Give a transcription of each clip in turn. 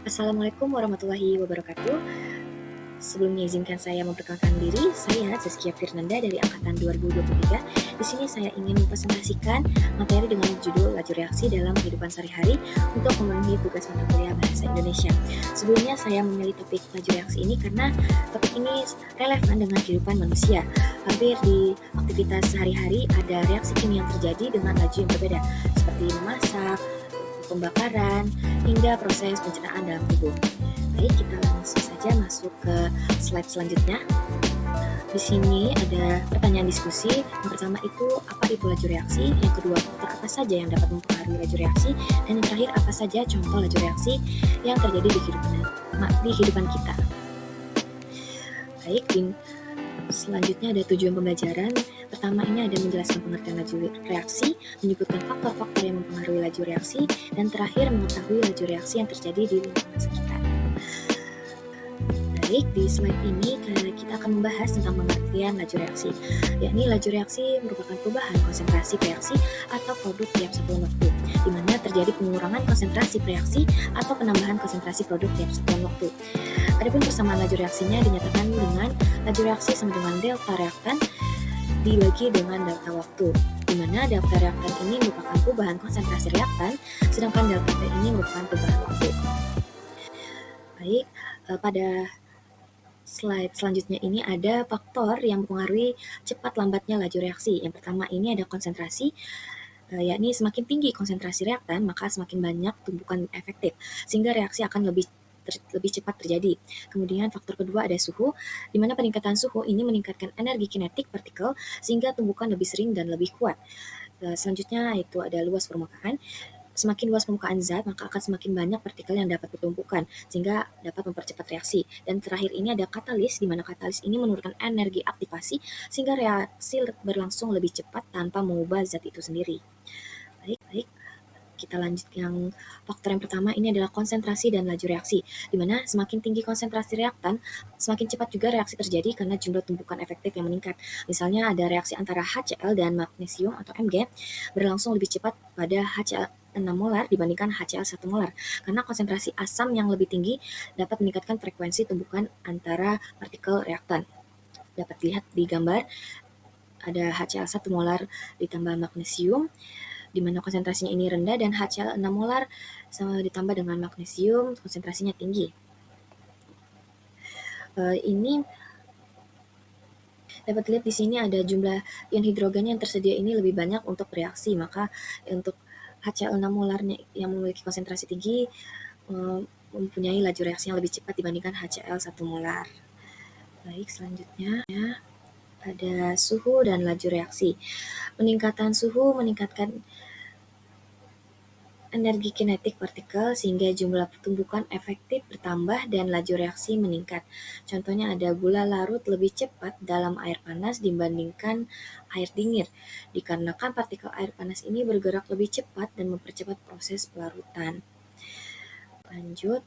Assalamualaikum warahmatullahi wabarakatuh. Sebelumnya izinkan saya memperkenalkan diri, saya Zaskia Firnanda dari angkatan 2023. Di sini saya ingin mempresentasikan materi dengan judul laju reaksi dalam kehidupan sehari-hari untuk memenuhi tugas mata kuliah Bahasa Indonesia. Sebelumnya saya memilih topik laju reaksi ini karena topik ini relevan dengan kehidupan manusia. Hampir di aktivitas sehari-hari ada reaksi kimia yang terjadi dengan laju yang berbeda, seperti memasak, pembakaran, hingga proses pencernaan dalam tubuh. Baik, kita langsung saja masuk ke slide selanjutnya. Di sini ada pertanyaan diskusi. Yang pertama itu, apa itu laju reaksi? Yang kedua, faktor apa saja yang dapat mempengaruhi laju reaksi? Dan yang terakhir, apa saja contoh laju reaksi yang terjadi di kehidupan kita? Baik, selanjutnya ada tujuan pembelajaran. Pertama ini ada menjelaskan pengertian laju reaksi, menyebutkan faktor-faktor yang mempengaruhi laju reaksi, dan terakhir mengetahui laju reaksi yang terjadi di lingkungan sekitar. Baik, di slide ini kita akan membahas tentang pengertian laju reaksi, yakni laju reaksi merupakan perubahan konsentrasi reaksi atau produk tiap satuan waktu, di mana terjadi pengurangan konsentrasi reaksi atau penambahan konsentrasi produk tiap satuan waktu. Adapun persamaan laju reaksinya dinyatakan dengan laju reaksi sama dengan delta reaktan dibagi dengan delta waktu, di mana delta reaktan ini merupakan perubahan konsentrasi reaktan, sedangkan delta T ini merupakan perubahan waktu. Baik, pada slide selanjutnya ini ada faktor yang mempengaruhi cepat lambatnya laju reaksi. Yang pertama ini ada konsentrasi, yakni semakin tinggi konsentrasi reaktan, maka semakin banyak tumpukan efektif, sehingga reaksi akan lebih cepat terjadi. Kemudian faktor kedua ada suhu, di mana peningkatan suhu ini meningkatkan energi kinetik partikel sehingga tumbukan lebih sering dan lebih kuat. Selanjutnya itu ada luas permukaan. Semakin luas permukaan zat, maka akan semakin banyak partikel yang dapat bertumpukan, sehingga dapat mempercepat reaksi. Dan terakhir ini ada katalis, di mana katalis ini menurunkan energi aktivasi, sehingga reaksi berlangsung lebih cepat tanpa mengubah zat itu sendiri. Baik. Kita lanjut yang faktor yang pertama, ini adalah konsentrasi dan laju reaksi, di mana semakin tinggi konsentrasi reaktan, semakin cepat juga reaksi terjadi karena jumlah tumpukan efektif yang meningkat. Misalnya ada reaksi antara HCl dan magnesium atau Mg berlangsung lebih cepat pada HCl 6 molar dibandingkan HCl 1 molar, karena konsentrasi asam yang lebih tinggi dapat meningkatkan frekuensi tumbukan antara partikel reaktan. Dapat dilihat di gambar, ada HCl 1 molar ditambah magnesium, di mana konsentrasinya ini rendah, dan HCl 6 molar sama ditambah dengan magnesium konsentrasinya tinggi. Ini dapat dilihat di sini ada jumlah ion hidrogen yang tersedia ini lebih banyak untuk bereaksi, maka untuk HCl 6 molarnya yang memiliki konsentrasi tinggi mempunyai laju reaksi yang lebih cepat dibandingkan HCl 1 molar. Baik, selanjutnya ada suhu dan laju reaksi. Peningkatan suhu meningkatkan energi kinetik partikel sehingga jumlah tumbukan efektif bertambah dan laju reaksi meningkat. Contohnya ada gula larut lebih cepat dalam air panas dibandingkan air dingin, dikarenakan partikel air panas ini bergerak lebih cepat dan mempercepat proses pelarutan. Lanjut,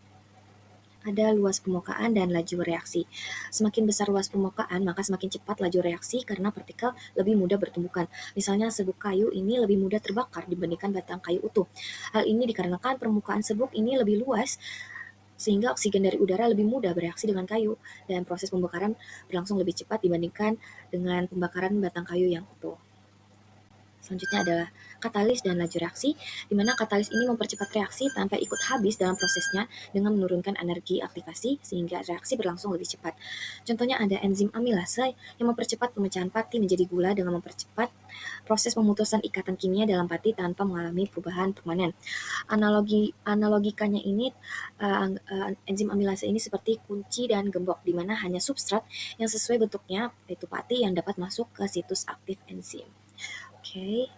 ada luas permukaan dan laju reaksi. Semakin besar luas permukaan, maka semakin cepat laju reaksi karena partikel lebih mudah bertumbukan. Misalnya serbuk kayu ini lebih mudah terbakar dibandingkan batang kayu utuh. Hal ini dikarenakan permukaan serbuk ini lebih luas, sehingga oksigen dari udara lebih mudah bereaksi dengan kayu, dan proses pembakaran berlangsung lebih cepat dibandingkan dengan pembakaran batang kayu yang utuh. Selanjutnya adalah katalis dan laju reaksi, di mana katalis ini mempercepat reaksi tanpa ikut habis dalam prosesnya dengan menurunkan energi aktivasi sehingga reaksi berlangsung lebih cepat. Contohnya ada enzim amilase yang mempercepat pemecahan pati menjadi gula dengan mempercepat proses pemutusan ikatan kimia dalam pati tanpa mengalami perubahan permanen. Analogikanya ini enzim amilase ini seperti kunci dan gembok, di mana hanya substrat yang sesuai bentuknya yaitu pati yang dapat masuk ke situs aktif enzim. Oke,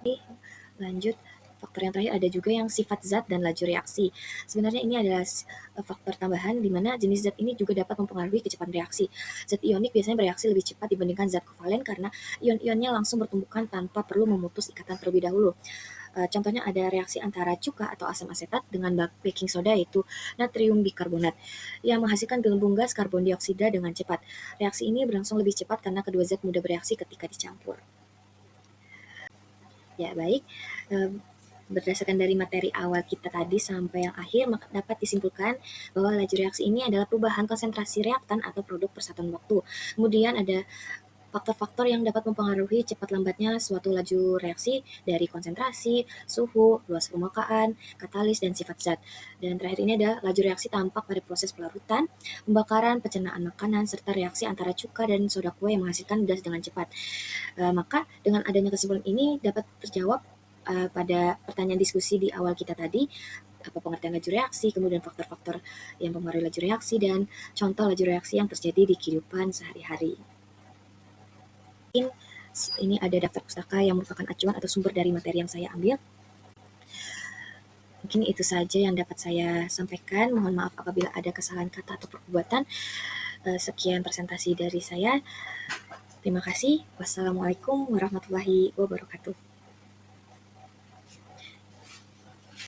lanjut. Faktor yang terakhir ada juga yang sifat zat dan laju reaksi. Sebenarnya ini adalah faktor tambahan di mana jenis zat ini juga dapat mempengaruhi kecepatan reaksi. Zat ionik biasanya bereaksi lebih cepat dibandingkan zat kovalen karena ion-ionnya langsung bertumbukan tanpa perlu memutus ikatan terlebih dahulu. Contohnya ada reaksi antara cuka atau asam asetat dengan baking soda yaitu natrium bikarbonat yang menghasilkan gelembung gas karbon dioksida dengan cepat. Reaksi ini berlangsung lebih cepat karena kedua zat mudah bereaksi ketika dicampur. Ya, baik. Berdasarkan dari materi awal kita tadi sampai yang akhir, maka dapat disimpulkan bahwa laju reaksi ini adalah perubahan konsentrasi reaktan atau produk persatuan waktu. Kemudian ada faktor-faktor yang dapat mempengaruhi cepat lambatnya suatu laju reaksi dari konsentrasi, suhu, luas permukaan, katalis, dan sifat zat. Dan terakhir ini ada laju reaksi tampak pada proses pelarutan, pembakaran, pencernaan makanan, serta reaksi antara cuka dan soda kue yang menghasilkan gas dengan cepat. Maka dengan adanya kesimpulan ini dapat terjawab pada pertanyaan diskusi di awal kita tadi, apa pengertian laju reaksi, kemudian faktor-faktor yang mempengaruhi laju reaksi, dan contoh laju reaksi yang terjadi di kehidupan sehari-hari. Mungkin ini ada daftar pustaka yang merupakan acuan atau sumber dari materi yang saya ambil. Mungkin itu saja yang dapat saya sampaikan. Mohon maaf apabila ada kesalahan kata atau perbuatan. Sekian presentasi dari saya. Terima kasih. Wassalamualaikum warahmatullahi wabarakatuh.